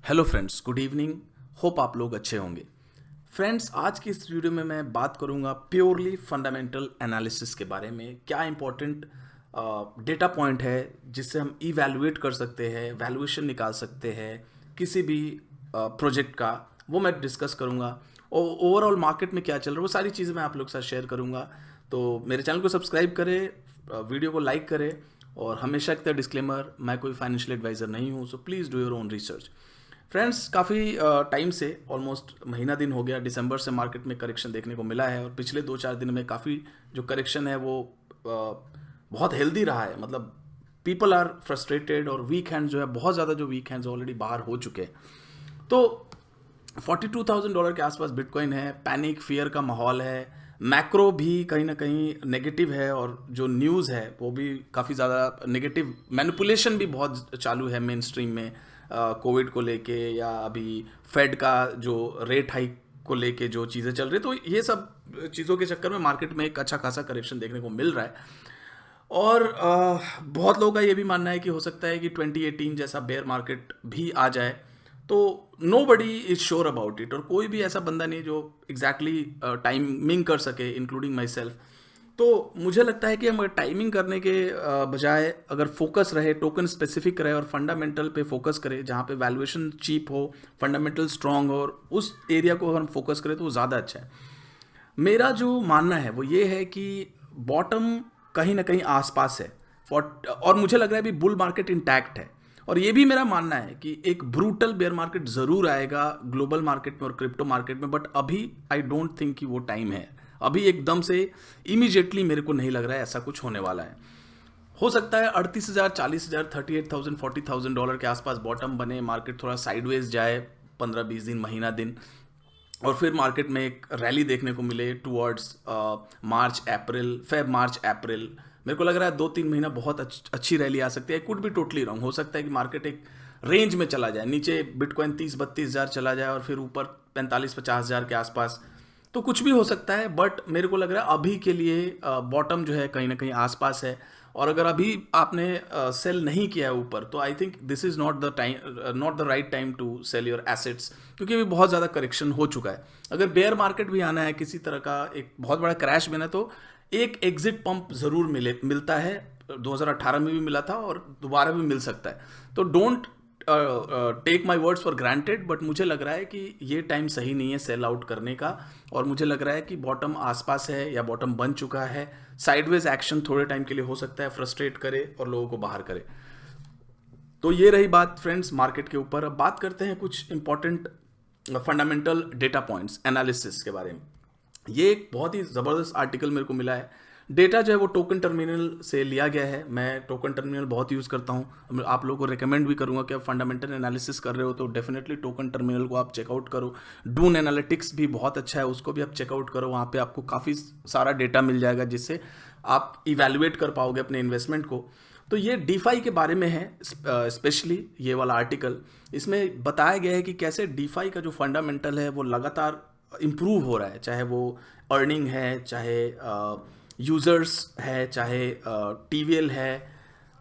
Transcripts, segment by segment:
Hello friends, good evening. Hope आप लोग अच्छे होंगे। फ्रेंड्स, आज की इस वीडियो में मैं बात करूंगा प्योरली फंडामेंटल एनालिसिस के बारे में। क्या इंपॉर्टेंट डेटा पॉइंट है जिससे हम इवैल्यूएट कर सकते हैं, वैल्यूएशन निकाल सकते हैं किसी भी प्रोजेक्ट का, वो मैं डिस्कस करूंगा। और ओवरऑल मार्केट में क्या चल रहा है वो सारी चीज़ें मैं आप लोग के साथ शेयर करूंगा। तो मेरे चैनल को सब्सक्राइब करें, वीडियो को लाइक करें, और हमेशा एक तरह डिस्क्लेमर, मैं कोई फाइनेंशियल एडवाइज़र नहीं हूँ, so please do your own research. Friends, काफ़ी टाइम से ऑलमोस्ट महीना दिन हो गया, दिसंबर से मार्केट में करेक्शन देखने को मिला है। और पिछले 2-4 दिन में काफ़ी जो करेक्शन है वो बहुत हेल्दी रहा है। मतलब पीपल आर फ्रस्ट्रेटेड, और वीक हैंड्स जो है, बहुत ज़्यादा जो वीक हैंड्स ऑलरेडी बाहर हो चुके हैं। तो $42,000 के आसपास बिटकॉइन है। पैनिक फियर का माहौल है, मैक्रो भी कहीं ना कहीं नेगेटिव है, और जो न्यूज़ है वो भी काफ़ी ज़्यादा नेगेटिव। मैनिपुलेशन भी बहुत चालू है मेन स्ट्रीम में, कोविड को लेके, या अभी फेड का जो रेट हाइक को लेके जो चीज़ें चल रही है। तो ये सब चीज़ों के चक्कर में मार्केट में एक अच्छा खासा करेक्शन देखने को मिल रहा है। और बहुत लोगों का ये भी मानना है कि हो सकता है कि 2018 जैसा बेयर मार्केट भी आ जाए। तो nobody is sure about it, और कोई भी ऐसा बंदा नहीं जो एग्जैक्टली टाइमिंग कर सके, इंक्लूडिंग माई सेल्फ। तो मुझे लगता है कि हम टाइमिंग करने के बजाय अगर फोकस रहे, टोकन स्पेसिफिक रहे और फंडामेंटल पे फोकस करें, जहाँ पे वैल्यूएशन चीप हो, फंडामेंटल स्ट्रांग हो, और उस एरिया को अगर हम फोकस करें तो वो ज़्यादा अच्छा है। मेरा जो मानना है वो ये है कि बॉटम कहीं ना कहीं आसपास है, और मुझे लग रहा है अभी बुल मार्केट इंटैक्ट है। और ये भी मेरा मानना है कि एक ब्रूटल बेयर मार्केट ज़रूर आएगा ग्लोबल मार्केट में और क्रिप्टो मार्केट में, बट अभी आई डोंट थिंक कि वो टाइम है। अभी एकदम से इमीडिएटली मेरे को नहीं लग रहा है ऐसा कुछ होने वाला है। हो सकता है 38,000, 40,000, $38,000, $40,000 के आसपास बॉटम बने, मार्केट थोड़ा साइडवेज जाए 15-20 दिन, महीना दिन, और फिर मार्केट में एक रैली देखने को मिले टुवर्ड्स मार्च अप्रैल, मार्च अप्रैल। मेरे को लग रहा है 2-3 महीना बहुत अच्छी रैली आ सकती है। कुड भी टोटली रॉन्ग, हो सकता है कि मार्केट एक रेंज में चला जाए, नीचे बिटकॉइन 30-32 हज़ार चला जाए और फिर ऊपर 45-50 हज़ार के आसपास। तो कुछ भी हो सकता है, बट मेरे को लग रहा है अभी के लिए बॉटम जो है कहीं ना कहीं आसपास है। और अगर अभी आपने सेल नहीं किया है ऊपर, तो I think this is not the time, not the right time to sell your assets, क्योंकि अभी बहुत ज़्यादा करेक्शन हो चुका है। अगर बेयर मार्केट भी आना है, किसी तरह का एक बहुत बड़ा क्रैश बना, तो एक एग्जिट पंप ज़रूर मिलता है। 2018 में भी मिला था और दोबारा भी मिल सकता है। तो don't take my words for granted, but मुझे लग रहा है कि ये टाइम सही नहीं है सेल आउट करने का। और मुझे लग रहा है कि बॉटम आसपास है या बॉटम बन चुका है। साइडवेज एक्शन थोड़े टाइम के लिए हो सकता है, फ्रस्ट्रेट करे और लोगों को बाहर करे। तो ये रही बात फ्रेंड्स मार्केट के ऊपर। अब बात करते हैं कुछ important fundamental data points analysis के बारे में। ये एक बहुत ही ज़बरदस्त आर्टिकल मेरे को मिला है। डेटा जो है वो टोकन टर्मिनल से लिया गया है। मैं टोकन टर्मिनल बहुत यूज़ करता हूँ। आप लोगों को रिकमेंड भी करूँगा कि आप फंडामेंटल एनालिसिस कर रहे हो तो डेफिनेटली टोकन टर्मिनल को आप चेकआउट करो। डून एनालिटिक्स भी बहुत अच्छा है, उसको भी आप चेकआउट करो। वहाँ पे आपको काफ़ी सारा डेटा मिल जाएगा जिससे आप इवैल्यूएट कर पाओगे अपने इन्वेस्टमेंट को। तो ये डीफाई के बारे में है, स्पेशली ये वाला आर्टिकल। इसमें बताया गया है कि कैसे डीफाई का जो फंडामेंटल है वो लगातार इम्प्रूव हो रहा है, चाहे वो अर्निंग है, चाहे यूज़र्स है, चाहे टीवीएल है।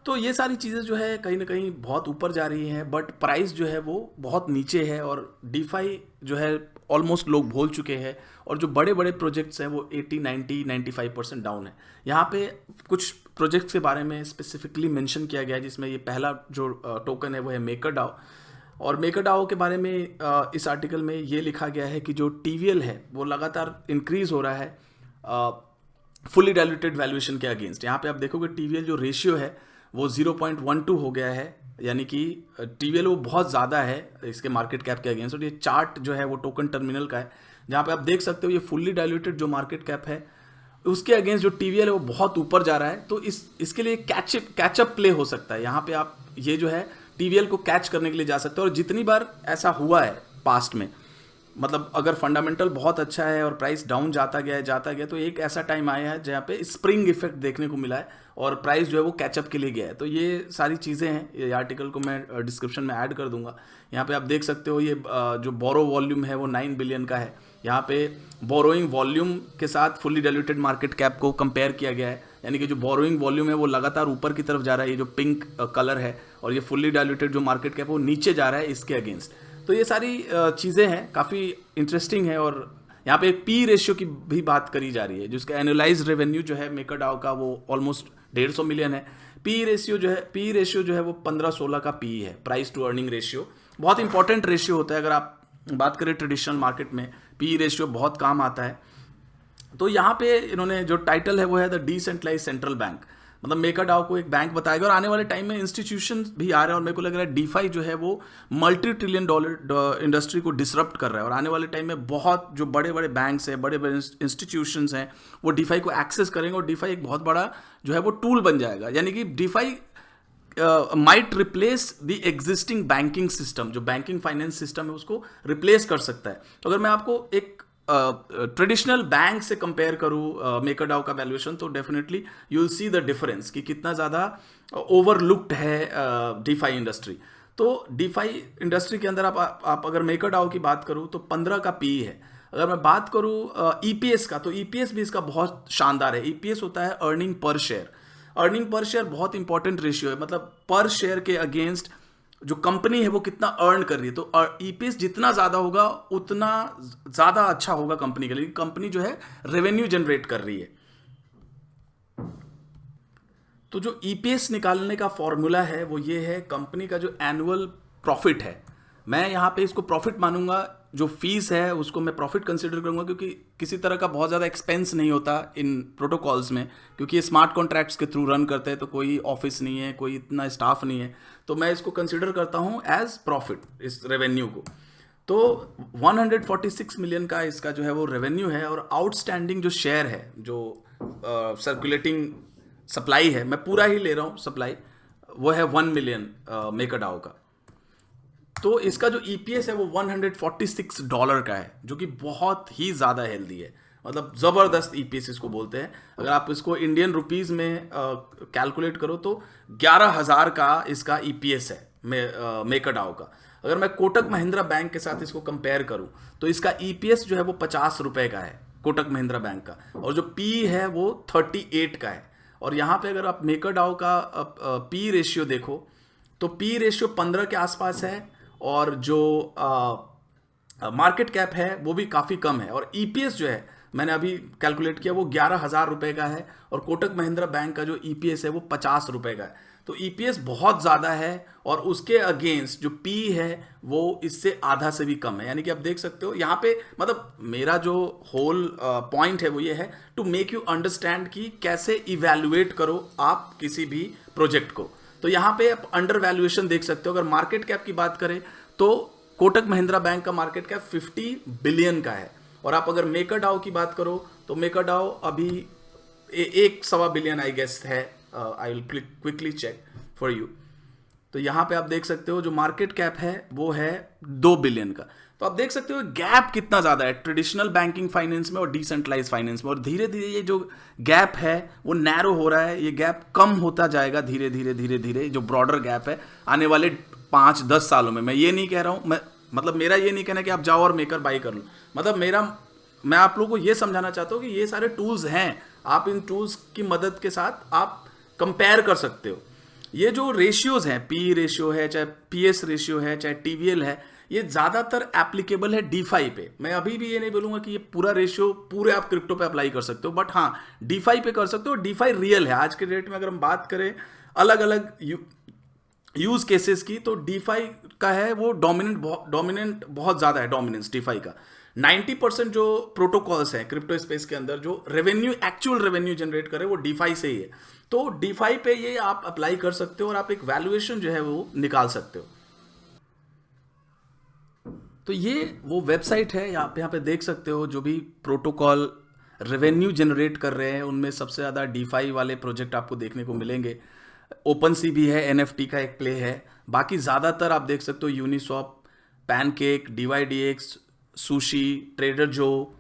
तो ये सारी चीज़ें जो है कहीं ना कहीं बहुत ऊपर जा रही हैं, बट प्राइस जो है वो बहुत नीचे है। और डीफाई जो है ऑलमोस्ट लोग भूल चुके हैं, और जो बड़े बड़े प्रोजेक्ट्स हैं वो 80, 90, 95% डाउन है। यहाँ पे कुछ प्रोजेक्ट्स के बारे में स्पेसिफिकली मेंशन किया गया है, जिसमें ये पहला जो टोकन है वो है मेकरडाओ। और मेकरडाओ के बारे में इस आर्टिकल में ये लिखा गया है कि जो टीवीएल है वो लगातार इंक्रीज हो रहा है फुली डाइल्यूटेड वैल्यूएशन के अगेंस्ट। यहाँ पे आप देखोगे टीवीएल जो रेशियो है वो 0.12 हो गया है, यानी कि टीवीएल वो बहुत ज़्यादा है इसके मार्केट कैप के अगेंस्ट। और ये चार्ट जो है वो टोकन टर्मिनल का है, जहाँ पे आप देख सकते हो ये फुल्ली डाइल्यूटेड जो मार्केट कैप है उसके अगेंस्ट जो टीवीएल है वो बहुत ऊपर जा रहा है। तो इसके लिए कैचअप प्ले हो सकता है। यहाँ पे आप ये जो है टीवीएल को कैच करने के लिए जा सकते हो। और जितनी बार ऐसा हुआ है पास्ट में, मतलब अगर फंडामेंटल बहुत अच्छा है और प्राइस डाउन जाता गया, तो एक ऐसा टाइम आया है जहाँ पे स्प्रिंग इफेक्ट देखने को मिला है और प्राइस जो है वो कैचअप के लिए गया है। तो ये सारी चीज़ें हैं, ये आर्टिकल को मैं डिस्क्रिप्शन में ऐड कर दूंगा। यहाँ पे आप देख सकते हो ये जो बोरो वॉल्यूम है वो 9 बिलियन का है। यहाँ पे बोरोइंग वॉल्यूम के साथ फुल्ली डाइल्यूटेड मार्केट कैप को कंपेयर किया गया है, यानी कि जो बोरोइंग वॉल्यूम है वो लगातार ऊपर की तरफ जा रहा है, ये जो पिंक कलर है, और ये फुल्ली डाइल्यूटेड जो मार्केट कैप है वो नीचे जा रहा है इसके अगेंस्ट। तो ये सारी चीज़ें हैं, काफ़ी इंटरेस्टिंग है। और यहाँ पे पी रेशियो की भी बात करी जा रही है, जिसका एनुअलाइज रेवेन्यू जो है मेकरडाओ का वो ऑलमोस्ट 150 मिलियन है। पी रेशियो जो है वो 15-16 का पी है, प्राइस टू अर्निंग रेशियो। बहुत इंपॉर्टेंट रेशियो होता है, अगर आप बात करें ट्रेडिशनल मार्केट में पी रेशियो बहुत काम आता है। तो यहाँ पे इन्होंने जो टाइटल है वो है द डिसेंट्रलाइज सेंट्रल बैंक, मतलब मेकरडाओ को एक बैंक बताएगा। और आने वाले टाइम में इंस्टीट्यूशन भी आ रहे हैं, और मेरे को लग रहा है डीफाई जो है वो $multi-trillion इंडस्ट्री को डिसरप्ट कर रहा है। और आने वाले टाइम में बहुत जो बड़े बड़े बैंक्स हैं, बड़े बड़े इंस्टीट्यूशंस हैं, वो डीफाई को एक्सेस करेंगे, और डीफाई एक बहुत बड़ा जो है वो टूल बन जाएगा। यानी कि DeFi might replace the existing banking system, जो बैंकिंग फाइनेंस सिस्टम है उसको रिप्लेस कर सकता है। तो अगर मैं आपको एक ट्रेडिशनल बैंक से कंपेयर करूं मेकरडाओ का वैल्यूएशन, तो definitely you will see the difference कि कितना ज़्यादा ओवरलुक्ड है डीफाई इंडस्ट्री। तो डीफाई इंडस्ट्री के अंदर आप अगर मेकरडाओ की बात करूं तो 15 का पी है। अगर मैं बात करूं ईपीएस का, तो ईपीएस भी इसका बहुत शानदार है। ईपीएस होता है earning per share. Earning per share बहुत इंपॉर्टेंट रेशियो है, मतलब पर शेयर के अगेंस्ट जो कंपनी है वो कितना अर्न कर रही है। तो ईपीएस जितना ज़्यादा होगा उतना ज़्यादा अच्छा होगा कंपनी के लिए, कंपनी जो है रेवेन्यू जनरेट कर रही है। तो जो ईपीएस निकालने का फॉर्मूला है वो ये है, कंपनी का जो एनुअल प्रॉफिट है, मैं यहाँ पे इसको प्रॉफिट मानूंगा। जो फीस है उसको मैं प्रॉफिट कंसिडर करूंगा, क्योंकि किसी तरह का बहुत ज़्यादा एक्सपेंस नहीं होता इन प्रोटोकॉल्स में, क्योंकि ये स्मार्ट कॉन्ट्रैक्ट्स के थ्रू रन करते हैं, तो कोई ऑफिस नहीं है, कोई इतना स्टाफ नहीं है। तो मैं इसको कंसिडर करता हूँ एज प्रॉफिट, इस रेवेन्यू को। तो 146 मिलियन का इसका जो है वो रेवेन्यू है, और आउटस्टैंडिंग जो शेयर है, जो सर्कुलेटिंग सप्लाई है, मैं पूरा ही ले रहा हूँ सप्लाई, वो है 1 मिलियन मेकरडाओ का। तो इसका जो ईपीएस है वो $146 का है, जो कि बहुत ही ज़्यादा हेल्दी है, मतलब ज़बरदस्त ईपीएस इसको बोलते हैं। अगर आप इसको इंडियन रुपीज़ में कैलकुलेट करो तो 11,000 का इसका ईपीएस है मेकरडाओ का। अगर मैं कोटक महिंद्रा बैंक के साथ इसको कंपेयर करूं तो इसका ईपीएस जो है वो 50 रुपये का है कोटक महिंद्रा बैंक का, और जो पी है वो 38 का है। और यहाँ पे अगर आप मेकरडाओ का पी रेशियो देखो तो पी रेशियो 15 के आसपास है, और जो मार्केट कैप है वो भी काफ़ी कम है। और ईपीएस जो है मैंने अभी कैलकुलेट किया वो 11,000 रुपये का है, और कोटक महिंद्रा बैंक का जो ईपीएस है वो 50 रुपये का है। तो ईपीएस बहुत ज़्यादा है, और उसके अगेंस्ट जो पी है वो इससे आधा से भी कम है। यानी कि आप देख सकते हो यहाँ पे, मतलब मेरा जो होल पॉइंट है वो ये है टू मेक यू अंडरस्टैंड कि कैसे इवैल्यूएट करो आप किसी भी प्रोजेक्ट को। तो यहाँ पे आप अंडर वैल्यूएशन देख सकते हो। अगर मार्केट कैप की बात करें तो कोटक महिंद्रा बैंक का मार्केट कैप 50 बिलियन का है, और आप अगर मेकरडाओ की बात करो तो मेकरडाओ अभी 1.25 बिलियन आई गेस है। I will quickly check for you. तो यहाँ पे आप देख सकते हो जो मार्केट कैप है वो है 2 बिलियन का। तो आप देख सकते हो गैप कितना ज़्यादा है ट्रेडिशनल बैंकिंग फाइनेंस में और डिसेंट्रलाइज फाइनेंस में, और धीरे धीरे ये जो गैप है वो नैरो हो रहा है, ये गैप कम होता जाएगा धीरे धीरे धीरे धीरे। जो ब्रॉडर गैप है आने वाले 5-10 सालों में, मैं ये नहीं कह रहा हूँ, मतलब मेरा ये नहीं कहना कि आप जाओ और मेकर बाई कर लो, मतलब मैं आप लोगों को ये समझाना चाहता हूँ कि ये सारे टूल्स हैं, आप इन टूल्स की मदद के साथ आप कंपेयर कर सकते हो। ये जो रेशियोज हैं, पी रेशियो है, चाहे पीएस रेशियो है, चाहे टीवीएल है, ये ज़्यादातर एप्लीकेबल है डीफाई पे। मैं अभी भी ये नहीं बोलूँगा कि ये पूरा रेशियो पूरे आप क्रिप्टो पे अप्लाई कर सकते हो, बट हाँ डीफाई पे कर सकते हो। डीफाई रियल है आज के डेट में। अगर हम बात करें अलग अलग यूज केसेस की, तो डीफाई का है वो डोमिनेंट बहुत ज़्यादा है, डोमिनेंस डीफाई का। 90% जो प्रोटोकॉल्स हैं क्रिप्टो स्पेस के अंदर जो एक्चुअल रेवेन्यू जनरेट करे वो डीफाई से ही है। तो डीफाई पे ये आप अप्लाई कर सकते हो और आप एक वैल्यूएशन जो है वो निकाल सकते हो। तो ये वो वेबसाइट है, यहाँ पे देख सकते हो जो भी प्रोटोकॉल रेवेन्यू जनरेट कर रहे हैं उनमें सबसे ज़्यादा डीफाई वाले प्रोजेक्ट आपको देखने को मिलेंगे। ओपनसी भी है, एनएफटी का एक प्ले है, बाकी ज़्यादातर आप देख सकते हो Uniswap, pancake, DYDX, sushi, trader जो,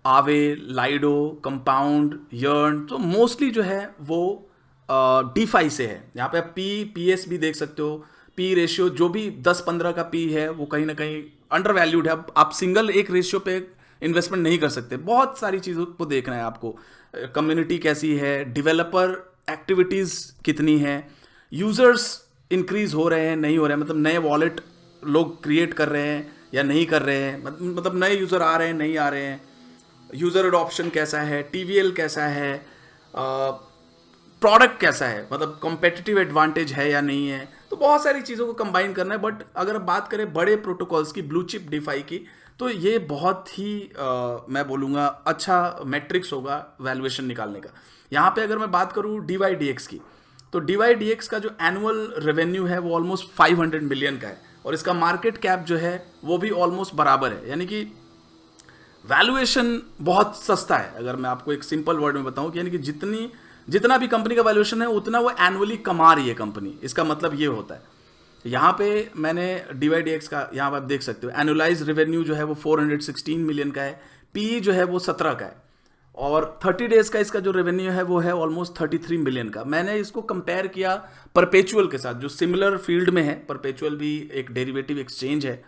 आवे, लाइडो, कंपाउंड, यर्न, तो मोस्टली जो है वो डीफाई से है। यहाँ पे आप पीएस भी देख सकते हो, पी रेशियो जो भी 10-15 का पी है वो कहीं ना कहीं अंडर वैल्यूड है। आप सिंगल एक रेशियो पे इन्वेस्टमेंट नहीं कर सकते, बहुत सारी चीज़ों को देखना है आपको। कम्युनिटी कैसी है, डेवलपर एक्टिविटीज़ कितनी है, यूज़र्स इंक्रीज हो रहे हैं नहीं हो रहे हैं, मतलब नए वॉलेट लोग क्रिएट कर रहे हैं या नहीं कर रहे हैं, मतलब नए यूज़र आ रहे हैं नहीं आ रहे हैं, यूज़र एडॉप्शन कैसा है, टीवीएल कैसा है, प्रोडक्ट कैसा है, मतलब कॉम्पिटिटिव एडवांटेज है या नहीं है। तो बहुत सारी चीज़ों को कंबाइन करना है। बट अगर बात करें बड़े प्रोटोकॉल्स की, ब्लू चिप डिफाई की, तो ये बहुत ही मैं बोलूँगा अच्छा मैट्रिक्स होगा वैल्यूएशन निकालने का। यहाँ पे अगर मैं बात करूँ DYDX की, तो DYDX का जो एनुअल रेवेन्यू है वो ऑलमोस्ट 500 मिलियन का है, और इसका मार्केट कैप जो है वो भी ऑलमोस्ट बराबर है, यानी कि वैल्यूएशन बहुत सस्ता है। अगर मैं आपको एक सिंपल वर्ड में बताऊं कि यानी कि जितना भी कंपनी का वैल्यूएशन है उतना वो एनुअली कमा रही है कंपनी, इसका मतलब ये होता है। यहाँ पे मैंने DYDX का, यहाँ पे आप देख सकते हो एनुअलाइज रेवेन्यू जो है वो 416 मिलियन का है, पीई जो है वो 17 का है, और 30 डेज का इसका जो रेवेन्यू है वो है ऑलमोस्ट 33 मिलियन का। मैंने इसको कंपेयर किया परपेचुअल के साथ, जो सिमिलर फील्ड में है। परपेचुअल भी एक डेरिवेटिव एक्सचेंज है,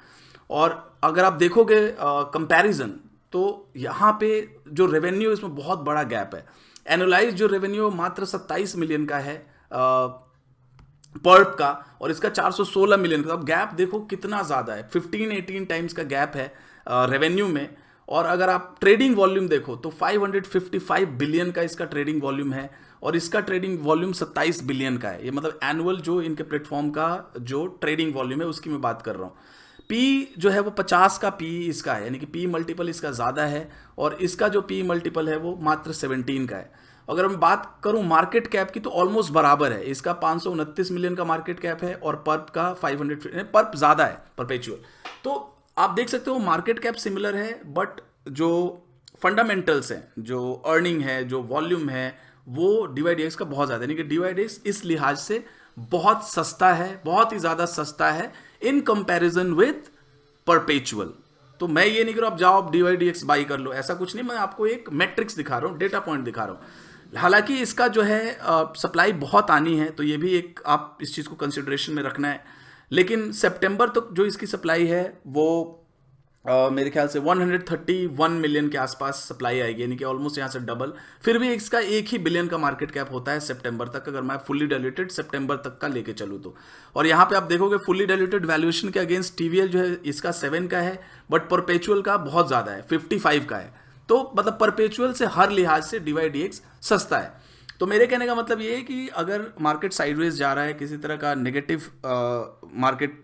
और अगर आप देखोगे कंपैरिजन, तो यहाँ पे जो रेवेन्यू इसमें बहुत बड़ा गैप है। एनुअलाइज जो रेवेन्यू मात्र 27 मिलियन का है पर्प का, और इसका 416 मिलियन का। अब गैप देखो कितना ज़्यादा है, 15-18 टाइम्स का गैप है रेवेन्यू में। और अगर आप ट्रेडिंग वॉल्यूम देखो तो 555 बिलियन का इसका ट्रेडिंग वॉल्यूम है, और इसका ट्रेडिंग वॉल्यूम 27 बिलियन का है। ये मतलब एनुअल जो इनके प्लेटफॉर्म का जो ट्रेडिंग वॉल्यूम है उसकी मैं बात कर रहा हूँ। पी जो है वो 50 का पी इसका है, यानी कि पी मल्टीपल इसका ज़्यादा है, और इसका जो पी मल्टीपल है वो मात्र 17 का है। अगर मैं बात करूं मार्केट कैप की तो ऑलमोस्ट बराबर है, इसका 529 मिलियन का मार्केट कैप है और पर्प का 500, पर्प ज़्यादा है परपेचुअल। तो आप देख सकते हो मार्केट कैप सिमिलर है, बट जो फंडामेंटल्स हैं, जो अर्निंग है, जो वॉल्यूम है, वो DYDX का बहुत ज़्यादा है। यानी कि DYDX इस लिहाज से बहुत सस्ता है, बहुत ही ज़्यादा सस्ता है इन कंपैरिजन विथ परपेचुअल। तो मैं ये नहीं कह रहा आप जाओ आप DYDX बाई कर लो, ऐसा कुछ नहीं। मैं आपको एक मैट्रिक्स दिखा रहा हूँ, डेटा पॉइंट दिखा रहा हूँ। हालांकि इसका जो है सप्लाई बहुत आनी है, तो ये भी एक आप इस चीज़ को कंसिडरेशन में रखना है। लेकिन सितंबर तक जो इसकी सप्लाई है वो मेरे ख्याल से 131 मिलियन के आसपास सप्लाई आएगी, यानी कि ऑलमोस्ट यहाँ से डबल। फिर भी इसका 1 ही बिलियन का मार्केट कैप होता है सितंबर तक, अगर मैं फुल्ली डाइल्यूटेड सितंबर तक का लेके चलूँ तो। और यहाँ पे आप देखोगे फुल्ली डाइल्यूटेड वैल्यूएशन के अगेंस्ट TVL जो है इसका 7 का है, बट परपेचुअल का बहुत ज़्यादा है, 55 का है। तो मतलब परपेचुअल से हर लिहाज से DYDX सस्ता है। तो मेरे कहने का मतलब ये है कि अगर मार्केट साइडवेज जा रहा है, किसी तरह का नेगेटिव मार्केट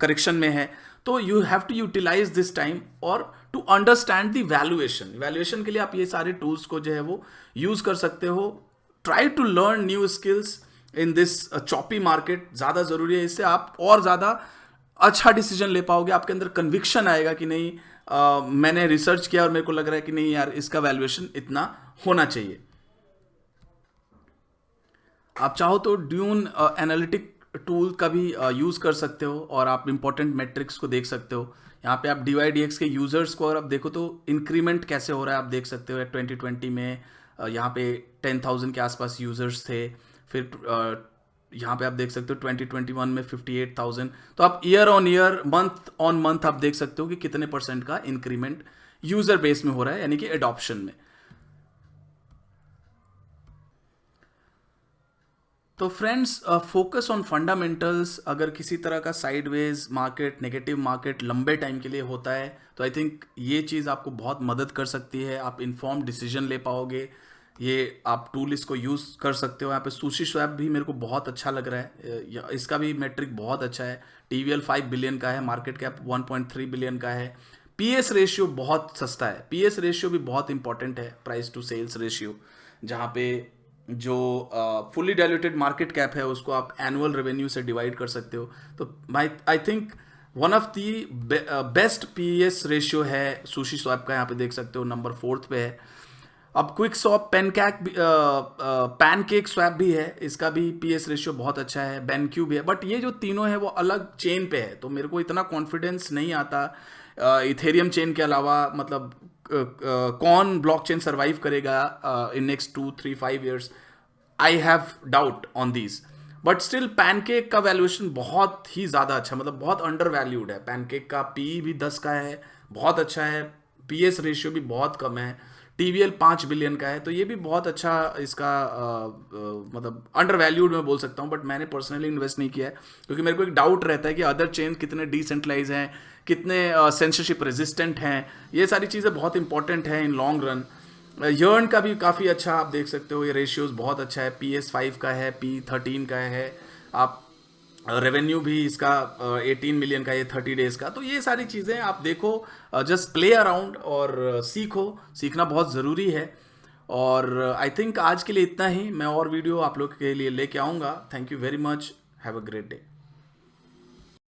करेक्शन में है, तो you have to utilize this time और टू अंडरस्टैंड द वैल्यूएशन के लिए आप ये सारे टूल्स को जो है वो यूज कर सकते हो। Try to learn new skills in this choppy market, ज़्यादा ज़रूरी है। इससे आप और ज़्यादा अच्छा डिसीजन ले पाओगे, आपके अंदर कन्विक्शन आएगा कि नहीं मैंने रिसर्च किया और मेरे को लग रहा है कि नहीं यार इसका वैल्यूएशन इतना होना चाहिए। आप चाहो तो ड्यून एनालिटिक टूल का भी यूज़ कर सकते हो, और आप इंपॉर्टेंट मैट्रिक्स को देख सकते हो। यहाँ पे आप DYDX के यूज़र्स को अगर आप देखो तो इंक्रीमेंट कैसे हो रहा है आप देख सकते हो। 2020 में यहाँ पे 10,000 के आसपास यूज़र्स थे, फिर यहाँ पे आप देख सकते हो 2021 में 58,000। तो आप year on year, month on month आप देख सकते हो कि कितने % का इंक्रीमेंट यूज़र बेस में हो रहा है, यानी कि एडॉप्शन में। तो फ्रेंड्स, फोकस ऑन फंडामेंटल्स अगर किसी तरह का साइडवेज मार्केट, नेगेटिव मार्केट लंबे टाइम के लिए होता है, तो आई थिंक ये चीज़ आपको बहुत मदद कर सकती है। आप इन्फॉर्म डिसीजन ले पाओगे, ये आप टूल इसको यूज़ कर सकते हो। यहाँ पे सुशी स्वैप भी मेरे को बहुत अच्छा लग रहा है, इसका भी मैट्रिक बहुत अच्छा है। TVL 5 बिलियन का है, मार्केट कैप 1.3 बिलियन का है। PS रेशियो बहुत सस्ता है, PS रेशियो भी बहुत इंपॉर्टेंट है, प्राइस टू सेल्स रेशियो, जहाँ पे जो फुल्ली डाइल्यूटेड मार्केट कैप है उसको आप एनुअल रेवेन्यू से डिवाइड कर सकते हो। तो I think one of the best PS ratio है सुशी स्वैप का, यहाँ पे देख सकते हो नंबर 4 पे है। अब क्विक स्वैप, पैनकेक स्वैप भी है, इसका भी PS रेशियो बहुत अच्छा है। BenQ भी है, बट ये जो तीनों है वो अलग चेन पे है, तो मेरे को इतना कॉन्फिडेंस नहीं आता इथेरियम चेन के अलावा, मतलब कौन ब्लॉकचेन सर्वाइव करेगा in next 2-3-5 years. I have doubt on these, but still pancake का वैल्यूएशन बहुत ही ज़्यादा अच्छा, मतलब बहुत अंडर वैल्यूड है। पैनकेक का PE भी 10 का है, बहुत अच्छा है। PS रेशियो भी बहुत कम है, TVL 5 बिलियन का है, तो ये भी बहुत अच्छा इसका मतलब अंडर वैल्यूड मैं बोल सकता हूँ, बट मैंने पर्सनली इन्वेस्ट नहीं किया है क्योंकि मेरे को एक डाउट रहता है कि अदर चेन कितने डिसेंट्रलाइज हैं, कितने सेंसरशिप रेजिस्टेंट हैं। ये सारी चीज़ें बहुत इंपॉर्टेंट हैं इन लॉन्ग रन। यर्न का भी काफ़ी अच्छा आप देख सकते हो, ये रेशियोज बहुत अच्छा है, PS5 का है, P13 का है। आप रेवेन्यू भी इसका 18 मिलियन का, ये 30 डेज का। तो ये सारी चीज़ें आप देखो, जस्ट प्ले अराउंड और सीखो, सीखना बहुत ज़रूरी है। और आई थिंक आज के लिए इतना ही। मैं और वीडियो आप लोग के लिए लेके आऊँगा। Thank you very much, have a great day.